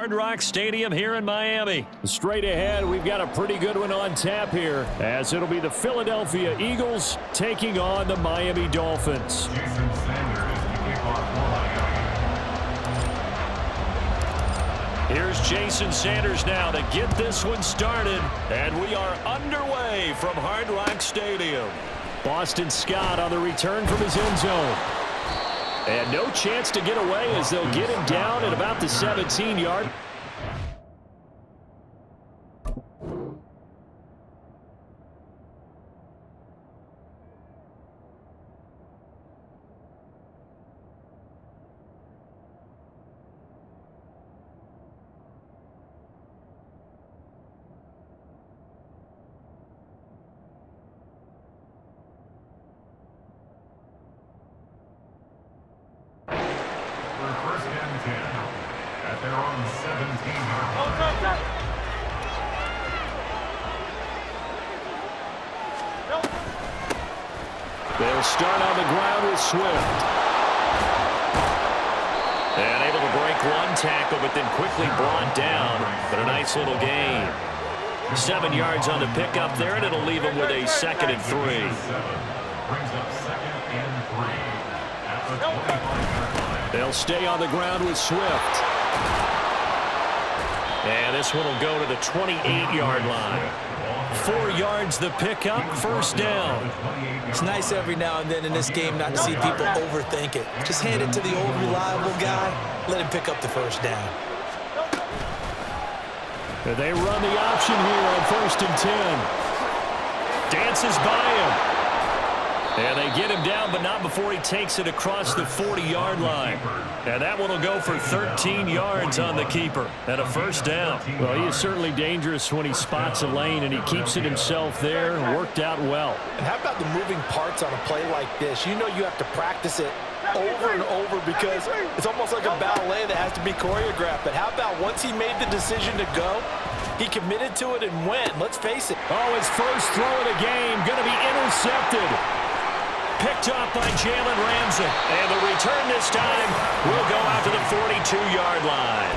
Hard Rock Stadium here in Miami. Straight ahead, we've got a pretty good one on tap here, as it'll be the Philadelphia Eagles taking on the Miami Dolphins. Here's Jason Sanders now to get this one started, and we are underway from Hard Rock Stadium. Boston Scott on the return from his end zone. And no chance to get away as they'll get him down at about the 17-yard. They'll start on the ground with Swift. And able to break one tackle, but then quickly brought down. But a nice little gain. 7 yards on the pickup there, and it'll leave him with a 2nd and 3. They'll stay on the ground with Swift. And this one will go to the 28-yard line. 4 yards the pickup, 1st down. It's nice every now and then in this game not to see people overthink it. Just hand it to the old reliable guy, let him pick up the 1st down. They run the option here on 1st and 10. Dances by him. And they get him down, but not before he takes it across the 40-yard line. And that one will go for 13 yards on the keeper and a 1st down. Well, he is certainly dangerous when he spots a lane, and he keeps it himself there and worked out well. And how about the moving parts on a play like this? You know you have to practice it over and over because it's almost like a ballet that has to be choreographed. But how about once he made the decision to go, he committed to it and went. Let's face it. Oh, his first throw of the game going to be intercepted. Picked up by Jalen Ramsey. And the return this time will go out to the 42-yard line.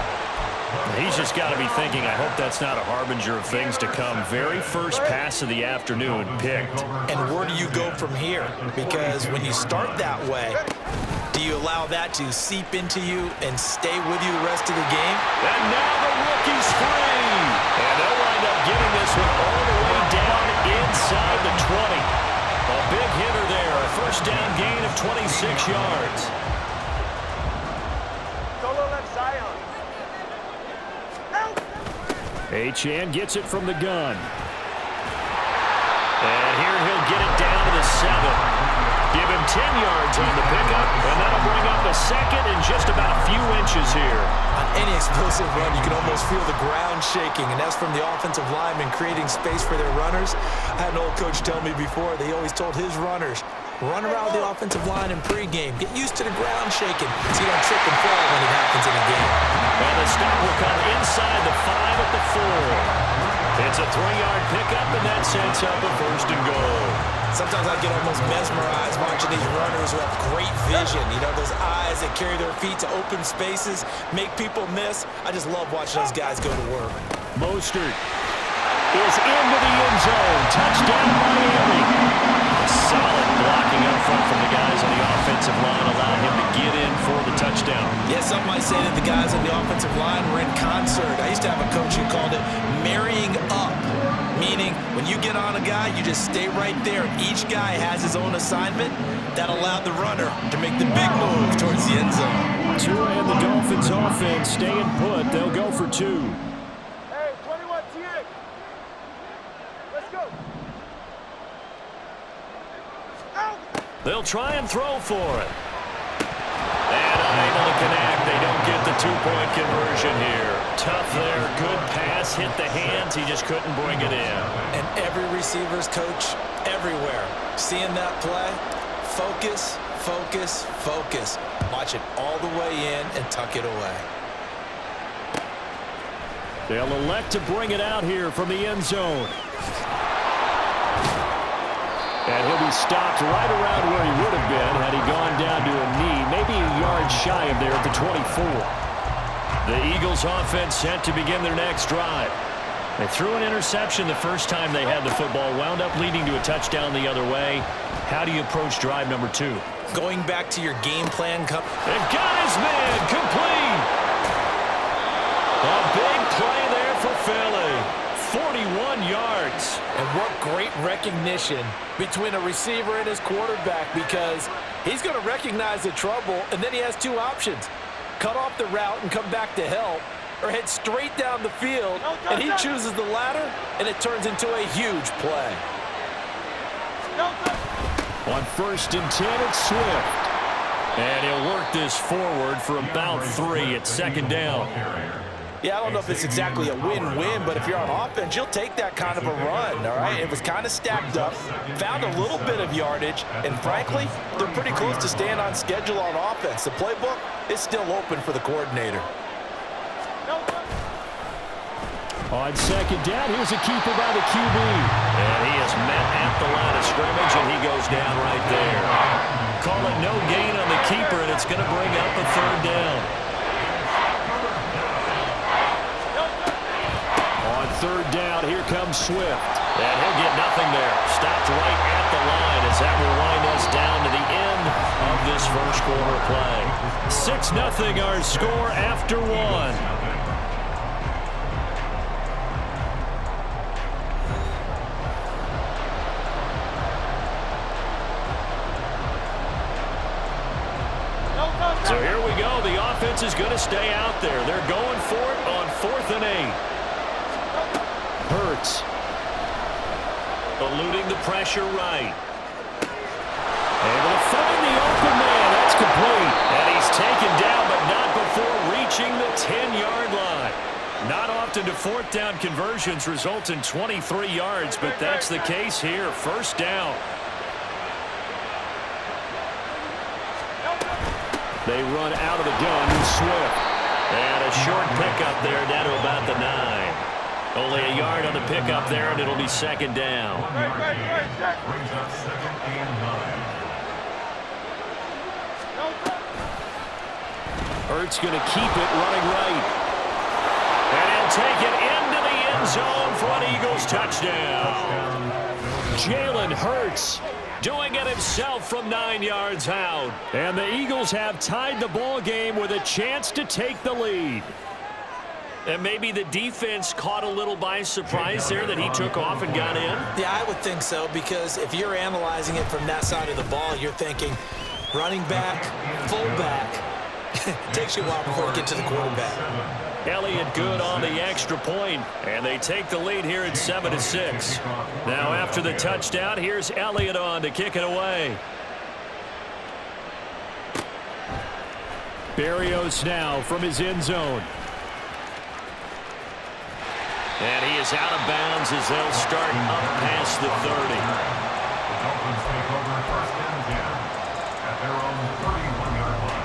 He's just got to be thinking, I hope that's not a harbinger of things to come. Very first pass of the afternoon picked. And where do you go from here? Because when you start that way, do you allow that to seep into you and stay with you the rest of the game? And now the rookie's free. And they'll wind up getting this one all the way down inside the 20. A big hitter there, a 1st down gain of 26 yards. Solo left Zion. Achane gets it from the gun. And here he'll get it down to the 7. Give him 10 yards on the pickup, and that'll bring up a 2nd in just about a few inches here. On any explosive run, you can almost feel the ground shaking, and that's from the offensive linemen creating space for their runners. I had an old coach tell me before, they always told his runners, run around the offensive line in pregame. Get used to the ground shaking so you don't trip and fall when it happens in a game. And the stop will come inside the 5 at the 4. It's a 3-yard pickup, and that sets up a 1st and goal. Sometimes I get almost mesmerized watching these runners who have great vision. You know, those eyes that carry their feet to open spaces, make people miss. I just love watching those guys go to work. Mostert is into the end zone. Touchdown, Miami. Solid blocking up front from the guys on the offensive line allowed him to get in for the touchdown. Yeah, some might say that the guys on the offensive line were in concert. I used to have a coach who called it marrying up. Meaning, when you get on a guy, you just stay right there. Each guy has his own assignment that allowed the runner to make the big move towards the end zone. Tua and the Dolphins offense staying put. They'll go for 2. Hey, 21 TA. Let's go. Out. They'll try and throw for it. And unable to connect. They don't get the 2-point conversion here. Tough there. Good pass. Hit the hands. He just couldn't bring it in. And every receiver's coach everywhere. Seeing that play, focus, focus, focus. Watch it all the way in and tuck it away. They'll elect to bring it out here from the end zone. And he'll be stopped right around where he would have been had he gone down to a knee, maybe a yard shy of there at the 24. The Eagles offense set to begin their next drive. They threw an interception the first time they had the football, wound up leading to a touchdown the other way. How do you approach drive number 2? Going back to your game plan. They've got his man complete. A big play there for Philly. 41 yards. And what great recognition between a receiver and his quarterback, because he's going to recognize the trouble, and then he has two options. Cut off the route and come back to help, or head straight down the field, and he chooses the latter, and it turns into a huge play. On 1st and 10, it's Swift. And he'll work this forward for about 3 at 2nd down. Yeah, I don't know if it's exactly a win-win, but if you're on offense, you'll take that kind of a run, all right? It was kind of stacked up, found a little bit of yardage, and frankly, they're pretty close to staying on schedule on offense. The playbook is still open for the coordinator. On 2nd down, here's a keeper by the QB. And he is met at the line of scrimmage, and he goes down right there. Call it no gain on the keeper, and it's going to bring up a 3rd down. On 3rd down, here comes Swift. And he'll get nothing there. Stopped right at the line as that will wind us down to the end of this first quarter play. 6-0 our score after 1. So here we go. The offense is going to stay out there. They're going for it on 4th and 8. Hurts. Eluding the pressure right. Able to find the open man. That's complete. And he's taken down, but not before reaching the 10-yard line. Not often do 4th down conversions result in 23 yards, but that's the case here. 1st down. They run out of the gun with Swift. And a short pickup there down to about the 9. Only a yard on the pickup there, and it'll be 2nd down. Brings up 2nd and 9. Hurts going to keep it running right. And he'll take it into the end zone for an Eagles touchdown. Jalen Hurts doing it himself from 9 yards out. And the Eagles have tied the ball game with a chance to take the lead. And maybe the defense caught a little by surprise there that he took off and got in? Yeah, I would think so, because if you're analyzing it from that side of the ball, you're thinking running back, fullback. Takes you a while before you get to the quarterback. Elliott good on the extra point, and they take the lead here at 7-6. Now after the touchdown, here's Elliott on to kick it away. Berrios now from his end zone. And he is out of bounds as they'll start up past the 30. The Dolphins take over 1st and 10 at their own 31-yard line.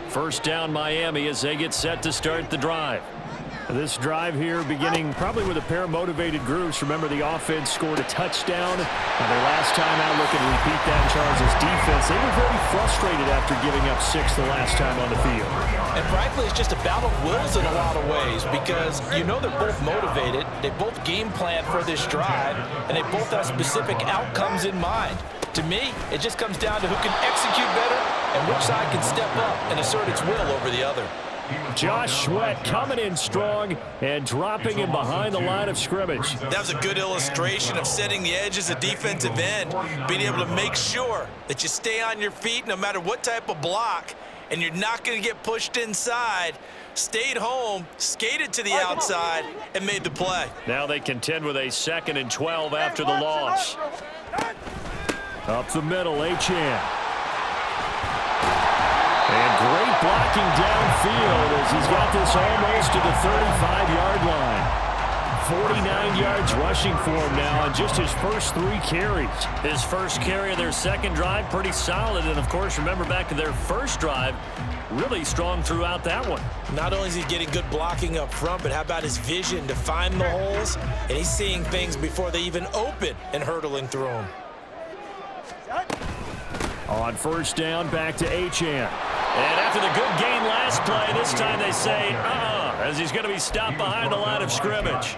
First down Miami as they get set to start the drive. This drive here beginning probably with a pair of motivated groups. Remember, the offense scored a touchdown. And their last time out, looking to repeat that in Charles' defense. They were very frustrated after giving up 6 the last time on the field. And frankly, it's just a battle of wills in a lot of ways, because you know they're both motivated. They both game plan for this drive, and they both have specific outcomes in mind. To me, it just comes down to who can execute better and which side can step up and assert its will over the other. Josh Sweat coming in strong and dropping him behind the line of scrimmage. That was a good illustration of setting the edge as a defensive end, being able to make sure that you stay on your feet no matter what type of block, and you're not going to get pushed inside. Stayed home, skated to the outside, and made the play. Now they contend with a 2nd and 12 after the loss. Up the middle, Achane. And great blocking downfield as he's got this almost to the 35-yard line. 49 yards rushing for him now on just his first 3 carries. His first carry of their second drive, pretty solid. And, of course, remember back to their first drive, really strong throughout that one. Not only is he getting good blocking up front, but how about his vision to find the holes? And he's seeing things before they even open and hurdling through them. On first down, back to Achane. And after the good game last play, this time they say, as he's going to be stopped behind the line of scrimmage.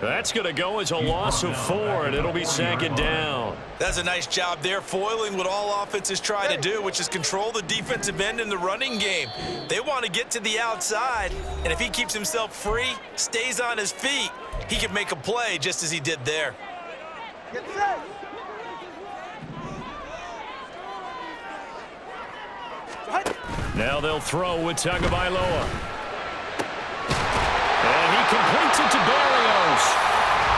That's going to go as a loss of 4, and it'll be 2nd down. That's a nice job there, foiling what all offenses try to do, which is control the defensive end in the running game. They want to get to the outside, and if he keeps himself free, stays on his feet, he can make a play just as he did there. Get set. Now they'll throw with Tagovailoa. And he completes it to Berrios.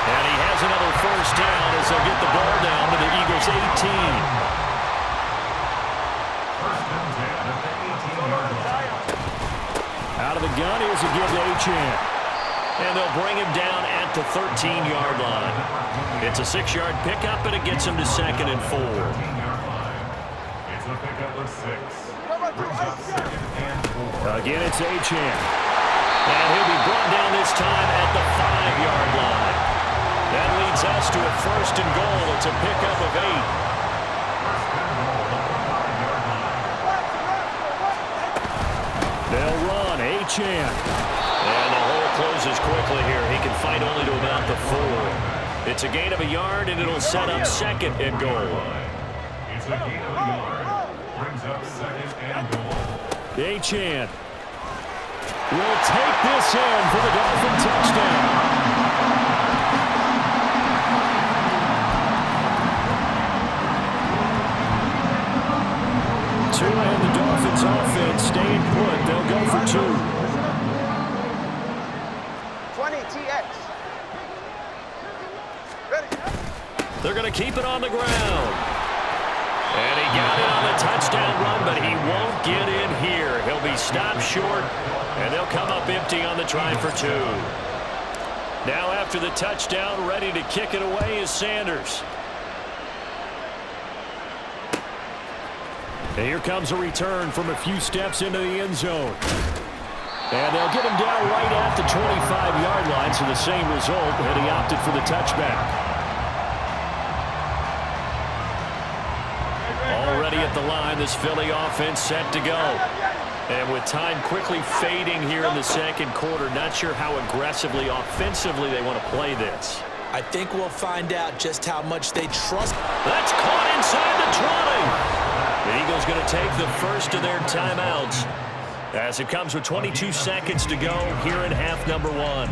And he has another first down as they'll get the ball down to the Eagles' 18. Out of the gun, here's a give to Achane. And they'll bring him down at the 13-yard line. It's a 6-yard pickup, and it gets him to 2nd and 4. It's a pickup of 6. Again, it's Achane. And he'll be brought down this time at the 5-yard line. That leads us to a 1st and goal. It's a pickup of 8. They'll run. Achane. And the hole closes quickly here. He can fight only to about the 4. It's a gain of a yard, and it'll set up 2nd and goal. It's a gain of a yard. Brings up 2nd and goal. Achane will take this in for the Dolphin touchdown. And the Dolphins offense staying put. They'll go for 2. 20 TX. Ready. They're going to keep it on the ground. And he got it on the touchdown run, but he won't get in here. He'll be stopped short, and they'll come up empty on the try for 2. Now after the touchdown, ready to kick it away is Sanders. And here comes a return from a few steps into the end zone. And they'll get him down right at the 25-yard line, so the same result, and he opted for the touchback. Already at the line, this Philly offense set to go. And with time quickly fading here in the 2nd quarter, not sure how aggressively, offensively they want to play this. I think we'll find out just how much they trust. That's caught inside the 20. The Eagles going to take the first of their timeouts as it comes with 22 seconds to go here in half number 1.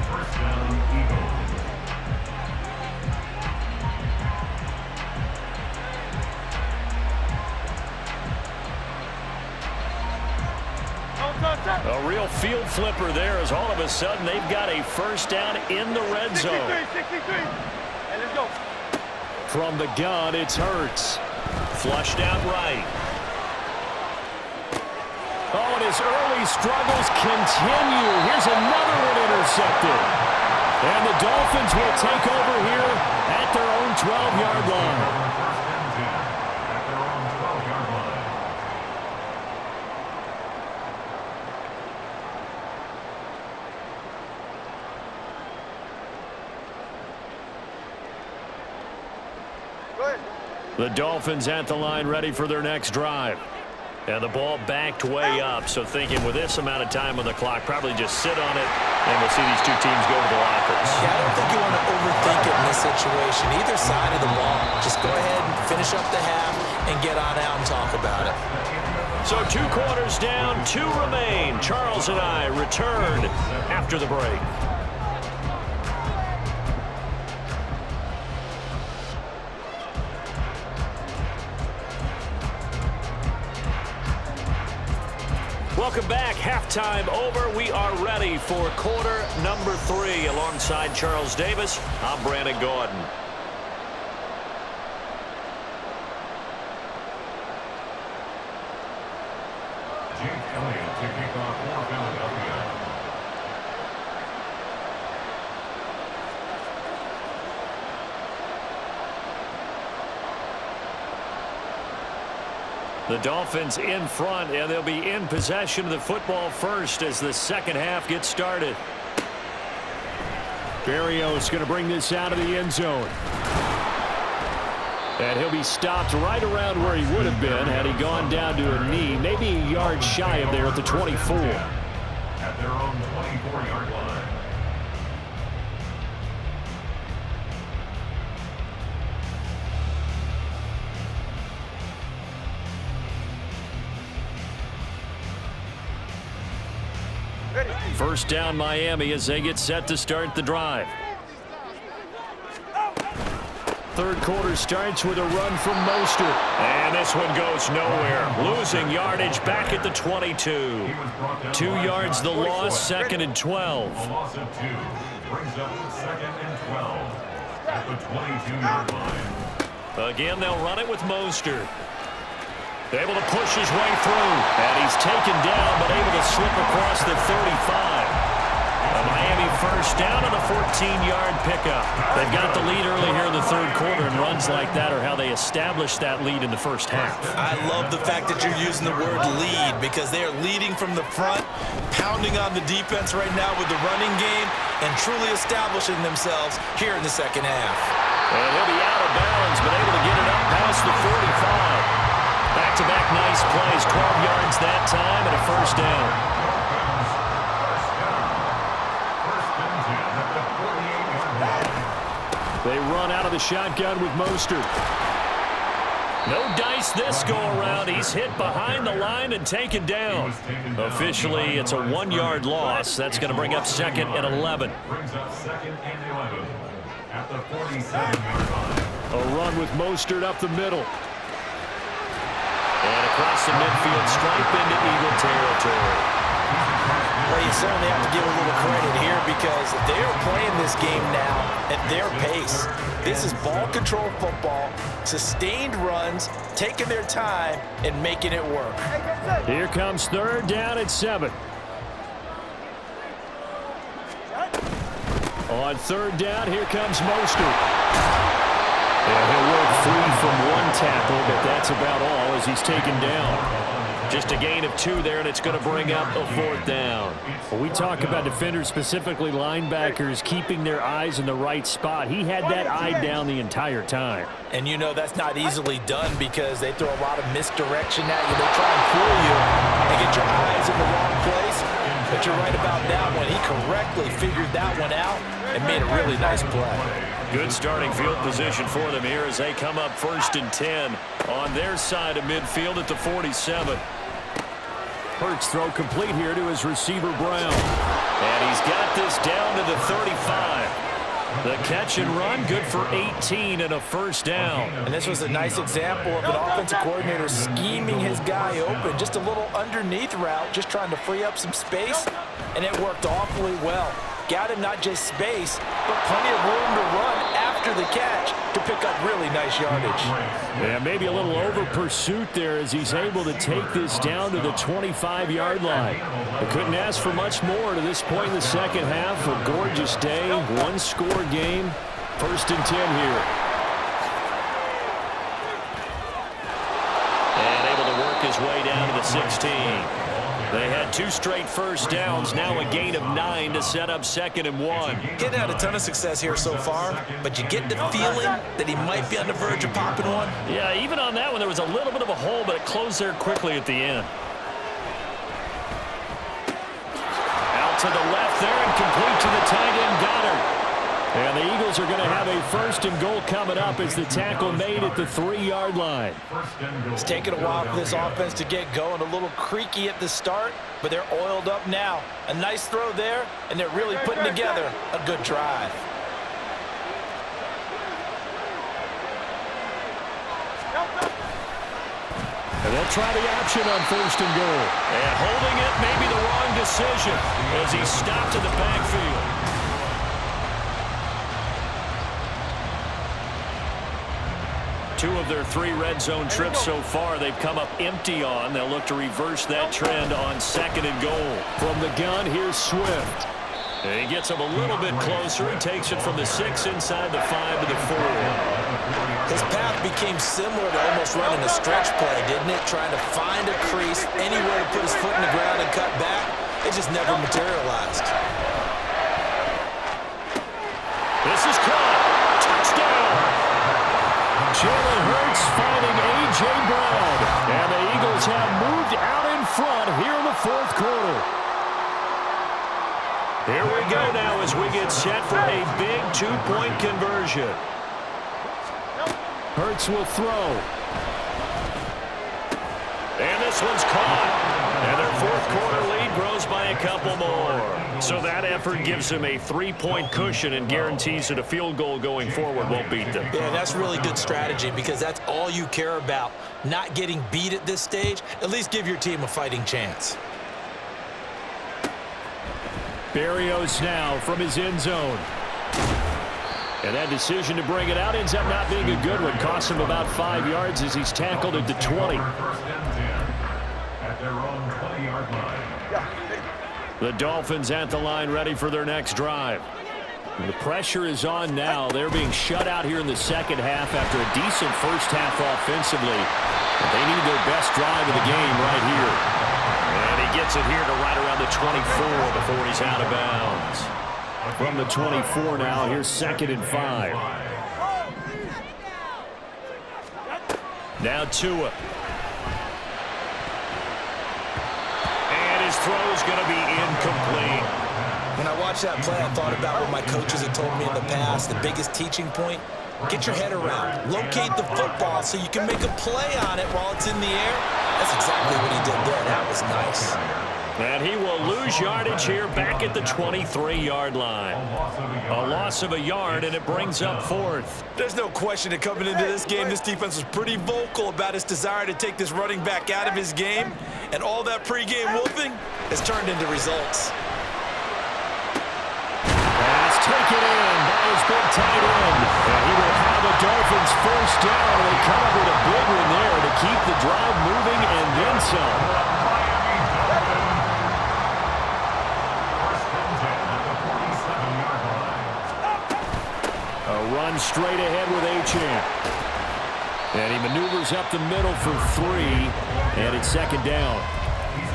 A real field flipper there as all of a sudden they've got a first down in the red zone. 63. And let's go. From the gun, it's Hurts. Flushed out right. Oh, and his early struggles continue. Here's another one intercepted. And the Dolphins will take over here at their own 12-yard line. The Dolphins at the line ready for their next drive. And the ball backed way up, so thinking with this amount of time on the clock, probably just sit on it, and we'll see these two teams go to the lockers. Yeah, I don't think you want to overthink it in this situation. Either side of the ball. Just go ahead and finish up the half and get on out and talk about it. So 2 quarters down, 2 remain. Charles and I return after the break. Welcome back. Halftime over. We are ready for quarter number 3. Alongside Charles Davis, I'm Brandon Gordon. Jake Elliott to kick off for Philadelphia. The Dolphins in front, and they'll be in possession of the football first as the second half gets started. Berrios going to bring this out of the end zone. And he'll be stopped right around where he would have been had he gone down to a knee, maybe a yard shy of there at the 24. At their own 24-yard line. First down Miami as they get set to start the drive. Third quarter starts with a run from Mostert. And this one goes nowhere. Losing yardage back at the 22. 2 yards the loss, second and 12. A loss of 2 brings up second and 12 at the 22-yard line. Again, they'll run it with Mostert. Able to push his way through. And he's taken down, but able to slip across the 35. A Miami first down and a 14-yard pickup. They've got the lead early here in the third quarter, and runs like that are how they established that lead in the first half. I love the fact that you're using the word lead because they are leading from the front, pounding on the defense right now with the running game, and truly establishing themselves here in the second half. And he'll be out of bounds, but able to get it up past the 45. Back-to-back nice plays, 12 yards that time, and a first down. They run out of the shotgun with Mostert. No dice this go-around. He's hit behind the line and taken down. Officially, it's a 1-yard loss. That's going to bring up second and 11. Brings up second and 11 at the 47-yard line. A run with Mostert up the middle. And across the midfield stripe into Eagle territory. Well, you certainly have to give a little credit here because they're playing this game now at their pace. This is ball control football, sustained runs, taking their time, and making it work. Here comes third down at 7. On third down, here comes Mostert. And he'll work free from one tackle, but that's about all as he's taken down. Just a gain of 2 there, and it's going to bring up a 4th down. When we talk about defenders, specifically linebackers, keeping their eyes in the right spot, he had that eye down the entire time. And you know that's not easily done because they throw a lot of misdirection at you. They try and fool you and get your eyes in the wrong place. But you're right about that one. He correctly figured that one out and made a really nice play. Good starting field position for them here as they come up first and 10 on their side of midfield at the 47. Hurts throw complete here to his receiver Brown. And he's got this down to the 35. The catch and run, good for 18 and a first down. And this was a nice example of an offensive coordinator scheming his guy open. Just a little underneath route, just trying to free up some space, and it worked awfully well. Got him not just space, but plenty of room to run after the catch to pick up really nice yardage. Yeah, maybe a little over pursuit there as he's able to take this down to the 25-yard line. They couldn't ask for much more to this point in the second half. A gorgeous day, one-score game. First and 10 here. And able to work his way down to the 16. They had 2 straight first downs, now a gain of 9 to set up second and 1. Getting had a ton of success here so far, but you get the feeling that he might be on the verge of popping one. Yeah, even on that one, there was a little bit of a hole, but it closed there quickly at the end. Out to the left there and complete to the tight end, Goddard. And the Eagles are going to have a first and goal coming up as the tackle made at the 3-yard line. It's taken a while for this offense to get going. A little creaky at the start, but they're oiled up now. A nice throw there, and they're really putting together a good drive. And they'll try the option on first and goal. And holding it may be the wrong decision as he stopped in the backfield. Two of their 3 red zone trips so far they've come up empty on. They'll look to reverse that trend on second and goal. From the gun, here's Swift. And he gets him a little bit closer. He takes it from the 6 inside the 5 to the 4. His path became similar to almost running a stretch play, didn't it? Trying to find a crease, anywhere to put his foot in the ground and cut back. It just never materialized. This is caught. Touchdown. Jalen Hurts finding A.J. Brown. And the Eagles have moved out in front here in the 4th quarter. Here we go now as we get set for a big 2-point conversion. Hurts will throw. And this one's caught. And their 4th quarter lead grows by a couple more. So that effort gives them a 3-point cushion and guarantees that a field goal going forward won't beat them. Yeah, that's really good strategy because that's all you care about. Not getting beat at this stage. At least give your team a fighting chance. Berrios now from his end zone. And that decision to bring it out ends up not being a good one. Costs him about 5 yards as he's tackled at the 20. At their own 20-yard line. The Dolphins at the line ready for their next drive. The pressure is on now. They're being shut out here in the second half after a decent first half offensively. They need their best drive of the game right here. And he gets it here to right around the 24 before he's out of bounds. From the 24 now, here's 2nd and 5. Now Tua. And his throw's going to be incomplete. When I watched that play, I thought about what my coaches had told me in the past. The biggest teaching point, get your head around. Locate the football so you can make a play on it while it's in the air. That's exactly what he did there. That was nice. And he will lose yardage here back at the 23-yard line. A loss of a yard, and it brings up 4th. There's no question that coming into this game, this defense was pretty vocal about his desire to take this running back out of his game. And all that pregame wolfing has turned into results. Pass taken in by his big tight end. And he will have the Dolphins first down. And they come up with a big one there to keep the drive moving and then some. A run straight ahead with Achane. And he maneuvers up the middle for 3. And it's 2nd down.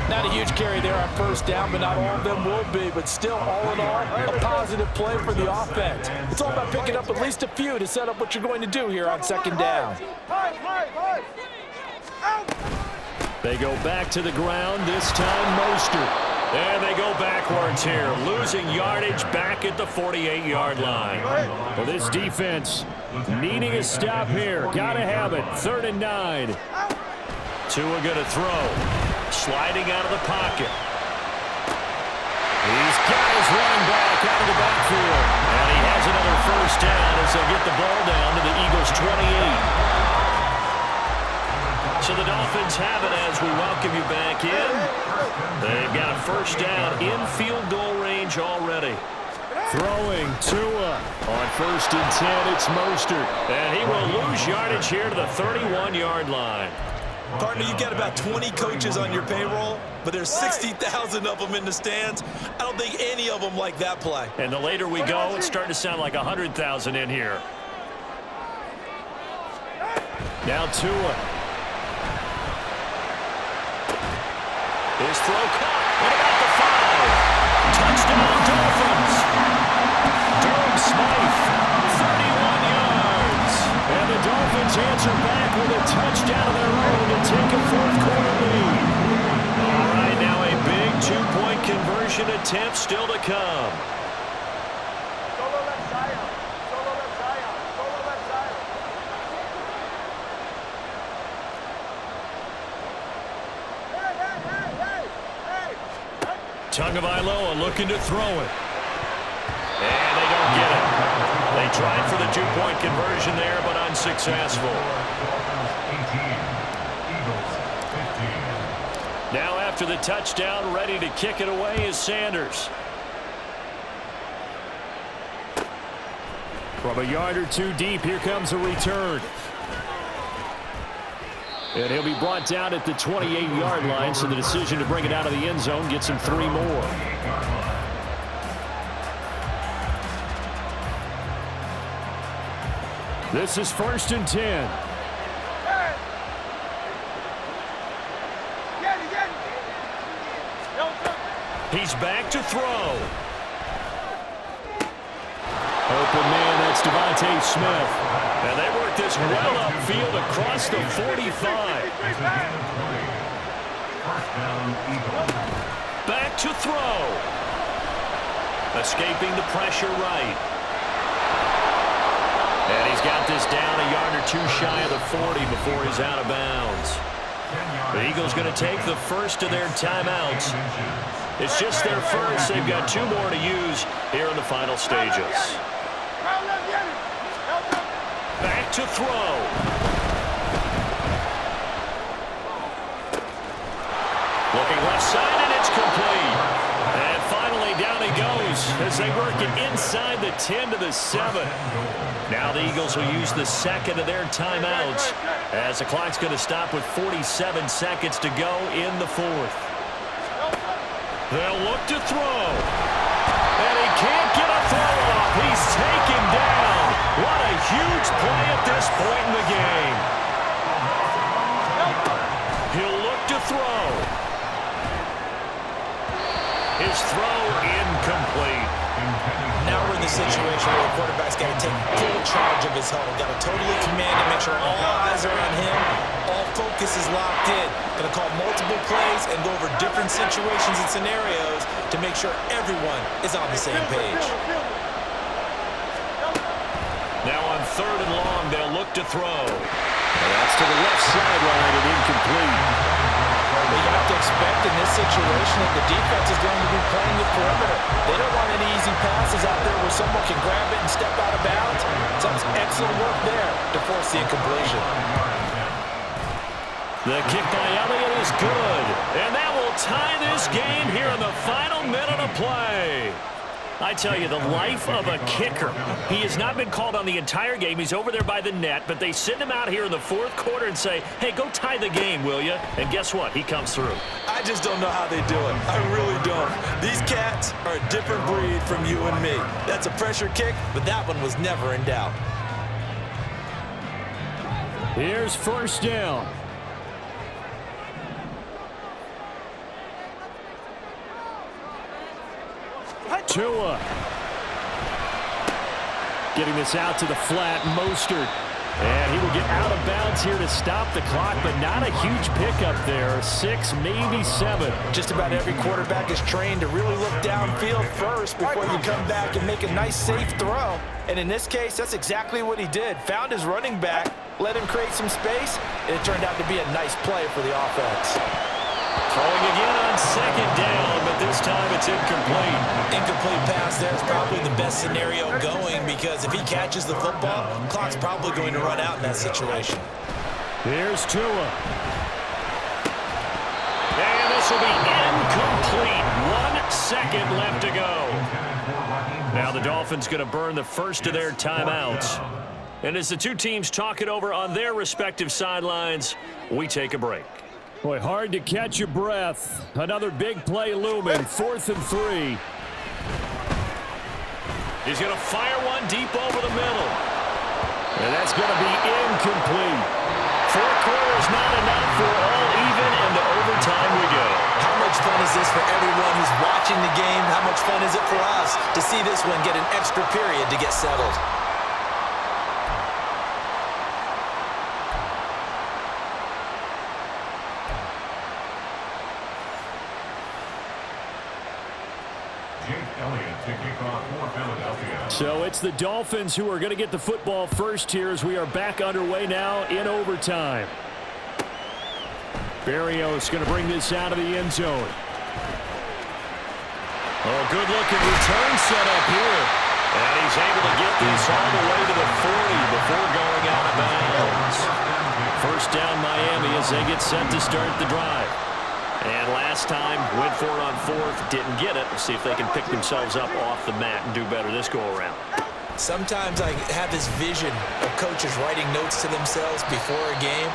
Not a huge carry there on first down, but not all of them will be. But still, all in all, a positive play for the offense. It's all about picking up at least a few to set up what you're going to do here on 2nd down. They go back to the ground, this time Mostert. And they go backwards here, losing yardage back at the 48-yard line. Well, this defense needing a stop here. Got to have it. 3rd and 9. Tua going to throw. Sliding out of the pocket. He's got his running back out of the backfield. And he has another first down as they'll get the ball down to the Eagles' 28. So the Dolphins have it as we welcome you back in. They've got a first down in field goal range already. Throwing Tua on 1st and 10. It's Mostert. And he will lose yardage here to the 31-yard line. Partner, you've got about 20 coaches on your payroll, but there's 60,000 of them in the stands. I don't think any of them like that play. And the later we go, it's starting to sound like 100,000 in here. Now Tua. His throw caught. What about the 5? Touchdown Dolphins. Durham Smythe, 31 yards. And the Dolphins answer back with a touchdown of their own to take a 4th quarter lead. All right, now a big 2-point conversion attempt still to come. Solo left side. Solo left side. Solo left side. Tagovailoa looking to throw it. And they don't get it. They tried for the 2-point conversion there, but unsuccessful. Now after the touchdown, ready to kick it away is Sanders. From a yard or 2 deep, here comes a return. And he'll be brought down at the 28-yard line, so the decision to bring it out of the end zone gets him 3 more. This is 1st and 10. He's back to throw. Open man, that's Devontae Smith. And they work this well upfield across the 45. Back to throw. Escaping the pressure right. And he's got this down a yard or two shy of the 40 before he's out of bounds. The Eagles going to take the first of their timeouts. It's just their first. They've got 2 more to use here in the final stages. Back to throw. Looking left side, and it's complete. And finally, down he goes as they work it inside the 10 to the 7. Now the Eagles will use the second of their timeouts as the clock's going to stop with 47 seconds to go in the 4th. They'll look to throw. And he can't get a throw off. He's taken down. What a huge play at this point in the game. He'll look to throw. His throw incomplete. Now we're in the situation where the quarterback's got to take full charge of his huddle. Got to totally command and make sure all eyes are on him. All focus is locked in. Going to call multiple plays and go over different situations and scenarios to make sure everyone is on the same page. Now on 3rd and long, they'll look to throw. And that's to the left sideline and incomplete. You have to expect in this situation that the defense is going to be playing the perimeter. They don't want any easy passes out there where someone can grab it and step out of bounds. So that's excellent work there to force the incompletion. The kick by Elliott is good. And that will tie this game here in the final minute of play. I tell you, the life of a kicker. He has not been called on the entire game. He's over there by the net, but they send him out here in the 4th quarter and say, hey, go tie the game, will you? And guess what? He comes through. I just don't know how they do it. I really don't. These cats are a different breed from you and me. That's a pressure kick, but that one was never in doubt. Here's 1st down. Tua. Getting this out to the flat, Mostert. And he will get out of bounds here to stop the clock, but not a huge pickup there. 6, maybe 7. Just about every quarterback is trained to really look downfield first before you come back and make a nice, safe throw. And in this case, that's exactly what he did. Found his running back, let him create some space, and it turned out to be a nice play for the offense. Throwing again on 2nd down, but this time it's incomplete. Incomplete pass there is probably the best scenario going because if he catches the football, the clock's probably going to run out in that situation. Here's Tua. And this will be incomplete. 1 second left to go. Now the Dolphins going to burn the first of their timeouts. And as the 2 teams talk it over on their respective sidelines, we take a break. Boy, hard to catch your breath. Another big play looming. 4th and 3. He's going to fire one deep over the middle. And that's going to be incomplete. 4 quarters not enough for all even, and to overtime we go. How much fun is this for everyone who's watching the game? How much fun is it for us to see this one get an extra period to get settled? So it's the Dolphins who are going to get the football first here as we are back underway now in overtime. Berrios going to bring this out of the end zone. Oh, good-looking return set up here. And he's able to get this all the way to the 40 before going out of bounds. First down Miami as they get set to start the drive. And last time, went for it on 4th, didn't get it. Let's see if they can pick themselves up off the mat and do better this go-around. Sometimes I have this vision of coaches writing notes to themselves before a game,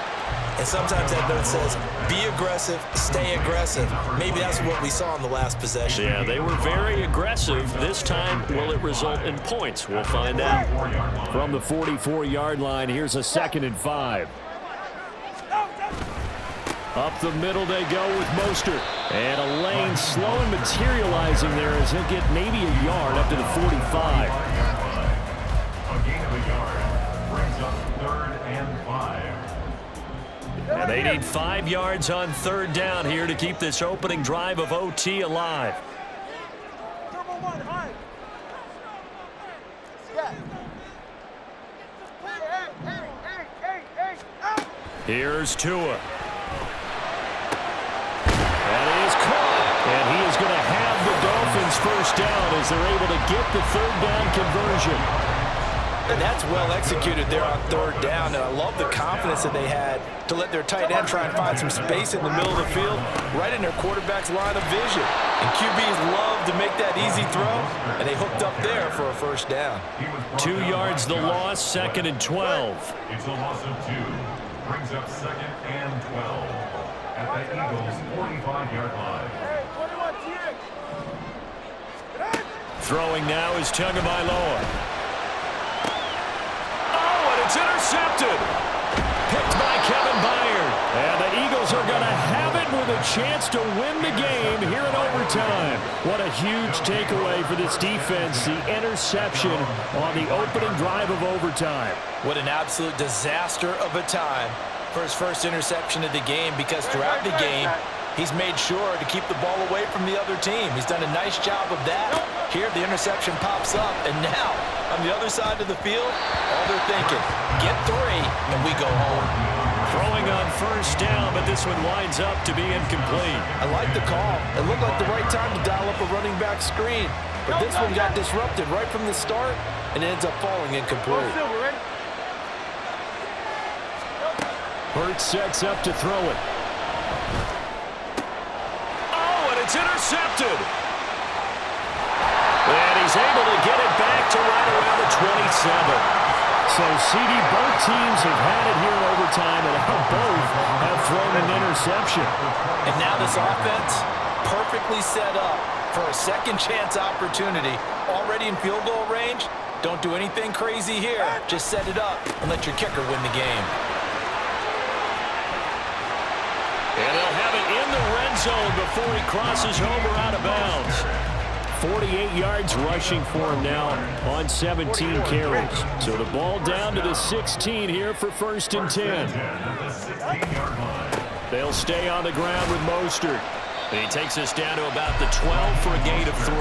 and sometimes that note says, be aggressive, stay aggressive. Maybe that's what we saw in the last possession. Yeah, they were very aggressive. This time, will it result in points? We'll find out. From the 44-yard line, here's a 2nd and 5. Up the middle they go with Mostert. And a lane slow and materializing there as he'll get maybe a yard up to the 45. A gain of a yard brings up 3rd and 5. And they need 5 yards on 3rd down here to keep this opening drive of OT alive. Turbo 1, high. Yeah. Hey. Here's Tua. That is caught. And he is going to have the Dolphins first down as they're able to get the 3rd down conversion. And that's well executed there on 3rd down, and I love the confidence that they had to let their tight end try and find some space in the middle of the field, right in their quarterback's line of vision. And QBs love to make that easy throw, and they hooked up there for a first down. 2 yards the loss, 2nd and 12. It's a loss of 2. Brings up 2nd and 12 at the Eagles' 45-yard line. Hey, 21 TX. Throwing now is Tagovailoa. It's intercepted. Picked by Kevin Byard. And the Eagles are going to have it with a chance to win the game here in overtime. What a huge takeaway for this defense. The interception on the opening drive of overtime. What an absolute disaster of a time for his first interception of the game, because throughout the game, he's made sure to keep the ball away from the other team. He's done a nice job of that. Here, the interception pops up, and now, on the other side of the field, all they're thinking, get 3, and we go home. Throwing on first down, but this one winds up to be incomplete. I like the call. It looked like the right time to dial up a running back screen, but this one got disrupted right from the start, and it ends up falling incomplete. Hurts sets up to throw it. It's intercepted. And he's able to get it back to right around the 27. So, CD, both teams have had it here in overtime, and both have thrown an interception. And now this offense perfectly set up for a second chance opportunity. Already in field goal range. Don't do anything crazy here. Just set it up and let your kicker win the game. And they'll have it in the red zone before he crosses over out of bounds. 48 yards rushing for him now on 17 carries. So the ball down to the 16 here for 1st and 10. They'll stay on the ground with Mostert. And he takes us down to about the 12 for a gain of 3.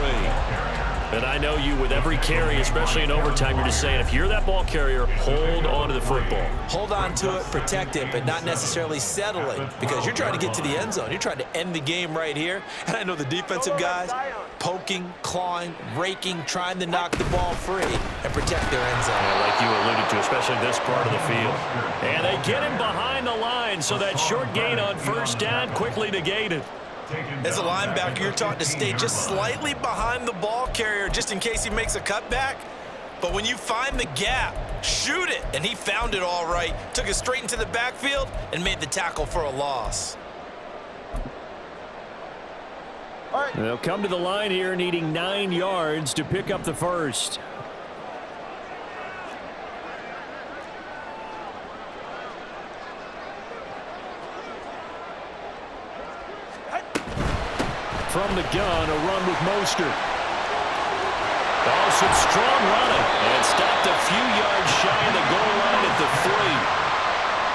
And I know you, with every carry, especially in overtime, you're just saying, if you're that ball carrier, hold on to the football. Hold on to it, protect it, but not necessarily settle it, because you're trying to get to the end zone. You're trying to end the game right here. And I know the defensive guys poking, clawing, raking, trying to knock the ball free and protect their end zone. Yeah, like you alluded to, especially this part of the field. And they get him behind the line, so that short gain on first down quickly negated. As a linebacker, you're taught to stay just slightly behind the ball carrier just in case he makes a cutback. But when you find the gap, shoot it. And he found it all right. Took it straight into the backfield and made the tackle for a loss. They'll come to the line here needing 9 yards to pick up the first. From the gun, a run with Mostert. Oh, some strong running. And stopped a few yards shy of the goal line at the 3.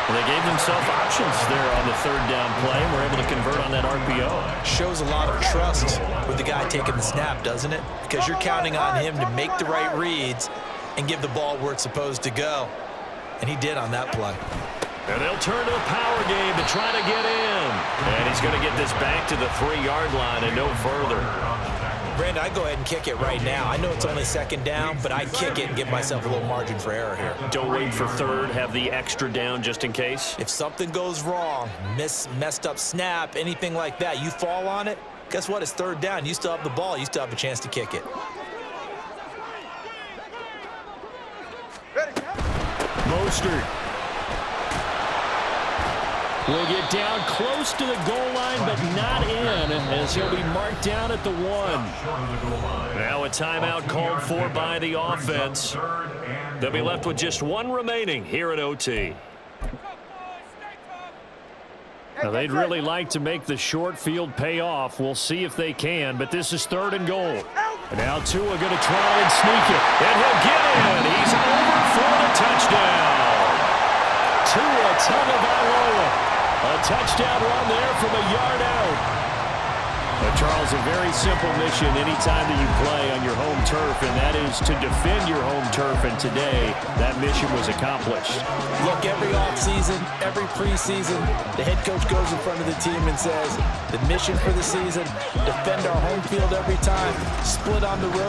And they gave themselves options there on the 3rd down play, and were able to convert on that RPO. Shows a lot of trust with the guy taking the snap, doesn't it? Because you're counting on him to make the right reads and give the ball where it's supposed to go. And he did on that play. And they'll turn to the power game to try to get in. And he's going to get this back to the 3-yard line and no further. Brandon, I go ahead and kick it right now. I know it's only 2nd down, but I kick it and give myself a little margin for error here. Don't wait for 3rd. Have the extra down just in case. If something goes wrong, messed up snap, anything like that, you fall on it, guess what? It's 3rd down. You still have the ball. You still have a chance to kick it. Mostert. Will get down close to the goal line, but not in, as he'll be marked down at the 1. Now a timeout called for by the offense. They'll be left with just 1 remaining here at OT. Now, they'd really like to make the short field pay off. We'll see if they can, but this is 3rd and goal. And now Tua going to try and sneak it. And he'll get in. He's over for the touchdown. Tua Tagovailoa. A touchdown run there from a yard out. But Charles, a very simple mission anytime that you play on your home turf, and that is to defend your home turf. And today, that mission was accomplished. Look, every offseason, every preseason, the head coach goes in front of the team and says, the mission for the season, defend our home field every time, split on the road.